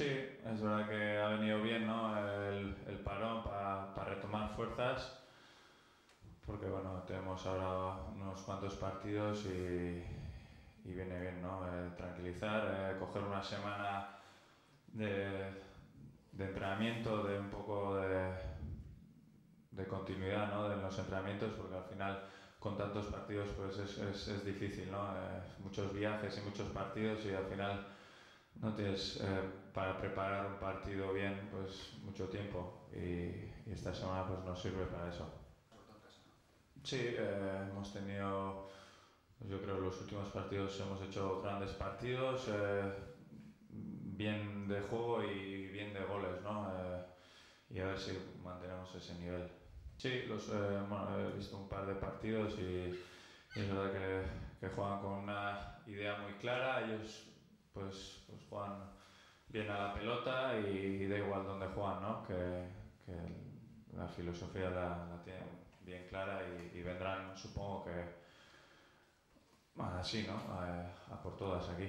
Sí, es verdad que ha venido bien, ¿no? El parón para retomar fuerzas, porque bueno, tenemos ahora unos cuantos partidos y viene bien, ¿no? Tranquilizar, coger una semana de, de entrenamiento, de un poco de continuidad, ¿no? De los entrenamientos, porque al final con tantos partidos pues es difícil, ¿no? Muchos viajes y muchos partidos y al final no tienes para preparar un partido bien pues mucho tiempo y esta semana pues nos sirve para eso. Sí, hemos tenido, pues yo creo los últimos partidos hemos hecho grandes partidos, bien de juego y bien de goles, ¿no? Y a ver si mantenemos ese nivel. Sí, bueno, he visto un par de partidos y es verdad que juegan con una idea muy clara. Ellos pues juegan bien a la pelota y da igual dónde juegan, ¿no? Que la filosofía la tienen bien clara y vendrán, supongo que así, ¿no? A por todas aquí.